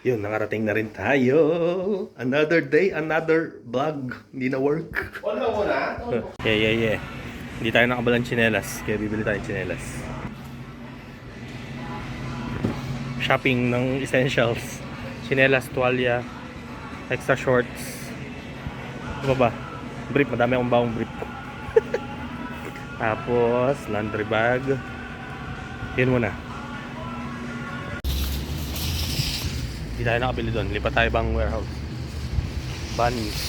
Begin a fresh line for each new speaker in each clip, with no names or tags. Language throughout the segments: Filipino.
Yun, nakarating na rin tayo. Another day, another vlog. Hindi na work.
Wala mo na?
Yeah. Hindi tayo nakabalang tsinelas, kaya bibili tayo ng tsinelas. Shopping ng essentials. Tsinelas, tuwalya, extra shorts. Ano ba? Brief, madami akong bawang brief. Tapos, laundry bag. Yun muna. Hindi tayo nakabili doon. Lipat tayo bang warehouse. Bunnies.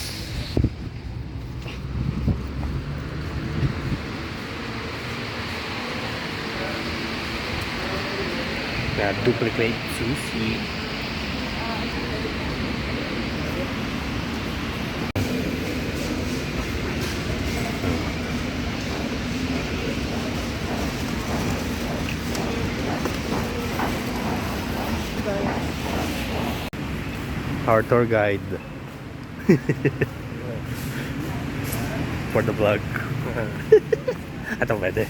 Na duplicate sushi. Our tour guide for the vlog. Ito pwede.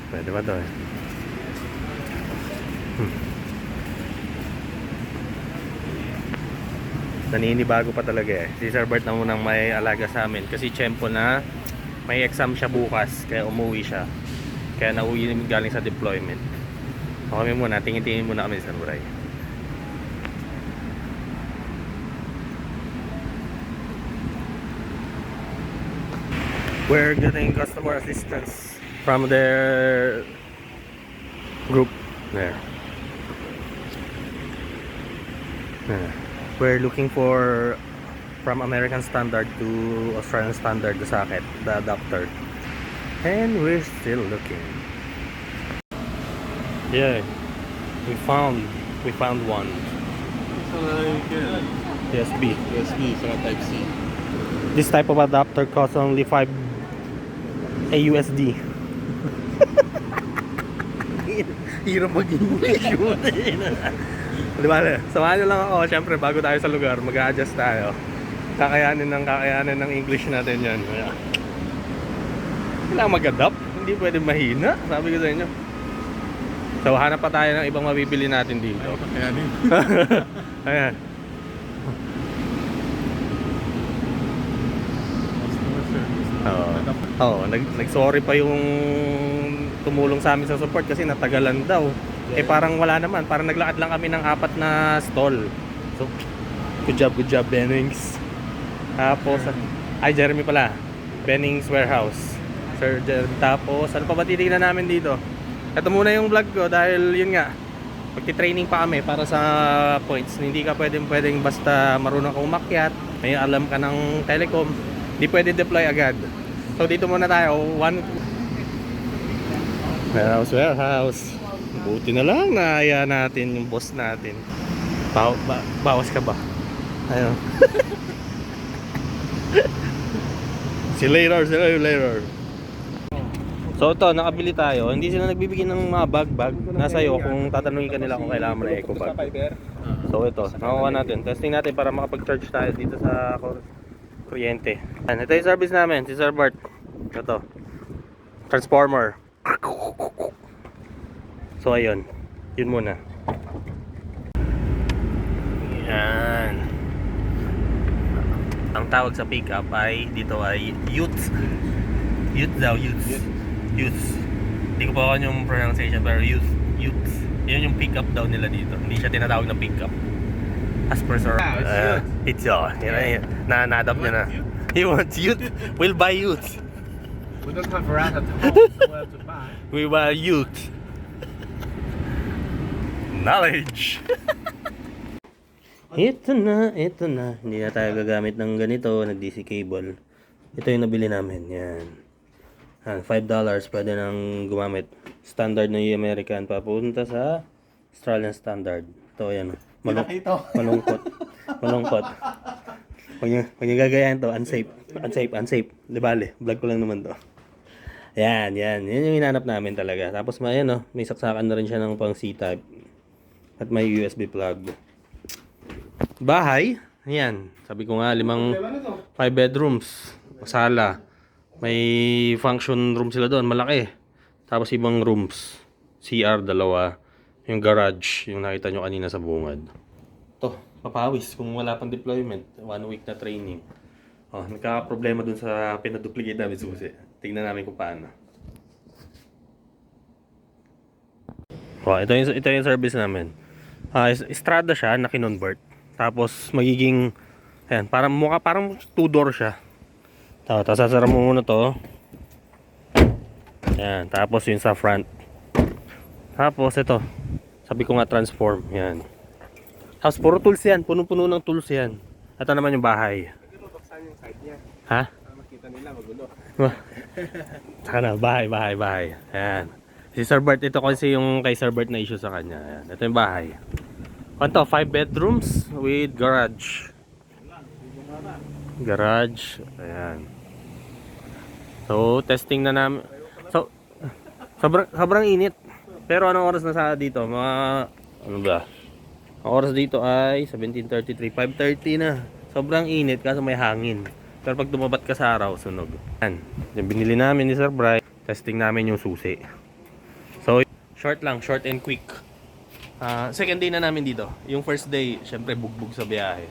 Pwede ba ito eh? Naninibago pa talaga eh. Si Sir Bert na munang may alaga sa amin. Kasi tiyempo na may exam siya bukas. Kaya umuwi siya. Kaya nauwi galing sa deployment. So kami muna, tingin-tingin muna kami sa Samurai. We're getting customer assistance from their group there. We're looking for from American standard to Australian standard the socket, the adapter, and we're still looking. Yeah, we found one.
It's like
USB.
USB, so type C.
This type of adapter costs only 5 AUSD. Hirap mag-English yun. Di ba? Samahan nyo lang ako. Siyempre, bago tayo sa lugar, mag-a-adjust tayo. Kakayanin ng English natin yan. Kailangan mag-adapt. Hindi pwede mahina. Sabi ko sa inyo. So, hanap pa tayo ng ibang mabibili natin dito.
Kakayanin.
Ayan. Nag-sorry pa yung tumulong sa amin sa support kasi natagalan daw. Eh parang wala naman, parang naglakad lang kami ng 4 na stall. So, good job Bennings. Tapos, Jeremy pala. Bennings Warehouse. Sir Jeremy. Tapos, ano pa ba titignan namin dito? Ito muna yung vlog ko dahil yun nga, magti-training pa kami para sa points. Hindi ka pwedeng basta marunong kang umakyat, may alam ka ng telecom, hindi pwede deploy agad. So dito muna tayo, warehouse. Buti na lang na aya natin yung boss natin. Bawas ka ba? Ayun. See you later. So ito, nakabili tayo. Hindi sila nagbibigay ng mga bag. Nasa iyo kung tatanungin ka nila kung kailangan mo na eco bag. So ito, nakuha natin. Testing natin para makapag-charge tayo dito sa kuryente. Ito yung service namin, si Sir Bart. Ito. Transformer. So ayun. Yun muna. Yan. Ang tawag sa pickup ay dito ay Utes. Hindi ko pa yung pronunciation pero Utes. Yun yung pickup daw nila dito. Hindi siya tinatawag na pickup. As per Sir it's na-adapt niya na. He wants youth. We'll buy youth.
We don't have rat at home, so we have to buy.
We buy youth. Knowledge. Ito na. Hindi na tayo gagamit ng ganito, nag-DC cable. Ito yung nabili namin. Yan. $5 pwede nang gumamit. Standard na yung American papunta sa Australian standard. Ito yan. Malungkot. Huwag nyo gagayahin to. Unsafe. Di bale, vlog ko lang naman to. Yan yung hinanap namin talaga. Tapos may saksakan na rin siya ng pang C-type. At may USB plug. Bahay. Yan. Sabi ko nga, 5 bedrooms. Sala. May function room sila doon. Malaki. Tapos ibang rooms. CR, 2. Yung garage. Yung nakita nyo kanina sa bungad. to, papawis kung wala pang deployment, 1 week na training. Oh, nagkaka-problema dun sa pinaduplicate namin susi. Tingnan namin kung paano. Oh, ito yung service namin. Strada siya na kinonvert. Tapos magiging ayan, parang two-door siya. Tapos sasara mo muna to. Ayan, tapos yung sa front. Tapos ito. Sabi ko nga transform, yan. Tapos puro tools yan, puno-puno ng tools yan. Ito naman yung bahay.
Buksan yung side niya.
Ha?
Para makita nila magulo.
Saka na, bahay. Ayan. Si Sir Bert, ito kasi yung kay Sir Bert na issue sa kanya. Ayan. Ito yung bahay. Ano to? 5 bedrooms with garage. Garage. Ayan. So, testing na namin. So, sobrang init. Pero anong oras na sa dito? Mga, ano ba? Ang oras dito ay 17:33, 5:30 na. Sobrang init kasi may hangin. Pero pag dumabat ka sa araw, sunog. Yan. Yung binili namin ni Sir Bry. Testing namin yung susi. So, short and quick. Second day na namin dito. Yung first day, syempre bugbog sa biyahe.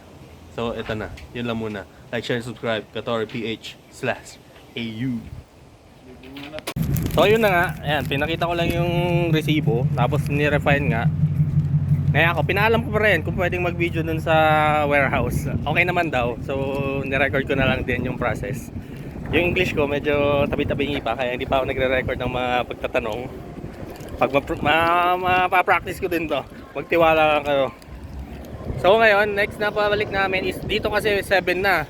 So, ito na. Yun lang muna. Like, share, and subscribe. KatoriPH/AU. So, yun na nga. Ayan, pinakita ko lang yung resibo. Tapos, ni-refine nga. Kaya ako, pinaalam ko pa rin kung pwedeng mag-video dun sa warehouse. Okay naman daw. So, ni-record ko na lang din yung process. Yung English ko, medyo tabi-tabingi pa. Kaya hindi pa ako nagre-record ng mga pagtatanong. Pag mapapractice ko din to, magtiwala lang kayo. So ngayon, next na pabalik namin is dito kasi 7 na.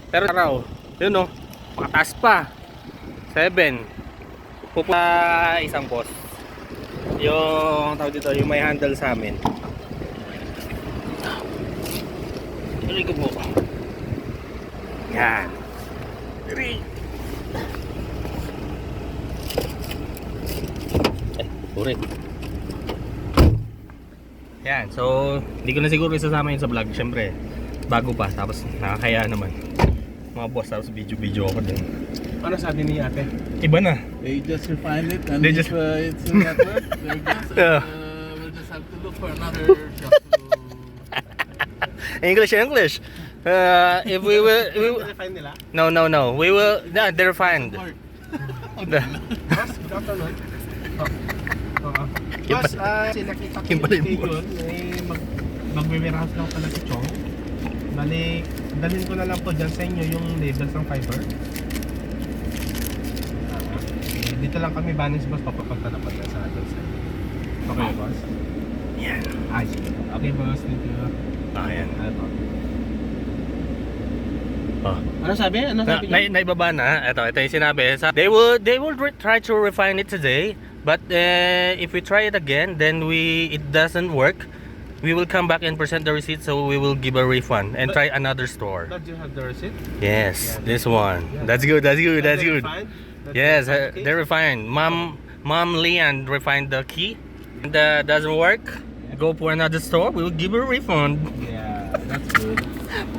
Pero araw, yun o, mataas pa. 7. Pupunta isang boss. Yung tawag dito, yung may handle sa amin. Tuloy ko po. Yan. Urit. Yan, so hindi ko na siguro isasama yun sa vlog. Siyempre, bago pa, tapos nakakaya naman. Mga boss, tapos video ako din.
Ano sabi ni ate?
Iba na.
They just refined it and
They
if
just-
it's in network, they're good.
Yeah.
We'll just have to look for another shop to...
English. If we will,
Refine nila?
no. We will, no, they're fine.
work.
Boss, good afternoon. Boss, nakita ko
Yung
yung
pala yung
schedule. Magwe-warehouse lang pala si Chong. Bali, dalhin ko na lang po dyan sa inyo yung labels ng fiber. Dito lang kami banis boss, papapunta na pala sa atin sa inyo. Okay boss?
Yan.
Sige. Okay boss, thank you.
Ayan.
Ano po?
Oh.
Ano sabi?
Naibaba na. Ito yung sinabi. They will try to refine it today, but if we try it again, then it doesn't work. We will come back and present the receipt, so we will give a refund and try another store.
Don't you have the receipt?
Yes,
Yeah.
this one. That's good.
Fine?
Yes, they refined. Mom Leanne refined the key. And doesn't work. Go for another store. We will give her a refund.
Yeah, that's good.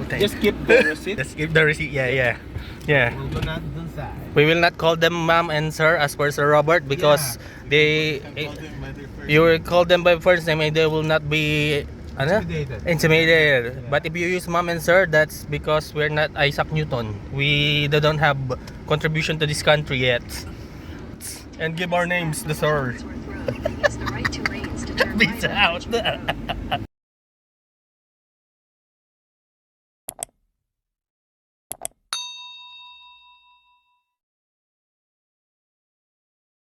Just
Just keep the receipt.
let's give the receipt. Yeah.
We'll go not dun sa.
We will not call them ma'am and sir as per Sir Robert because they
I called them by their first
you will call them by first name and they will not be
Intimidated.
intimidated.
Yeah.
But if you use ma'am and sir, that's because we're not Isaac Newton. We don't have contribution to this country yet. And give our names the sir.
He has the right to raise to turn
Peace
right on
out.
Edgewood Road.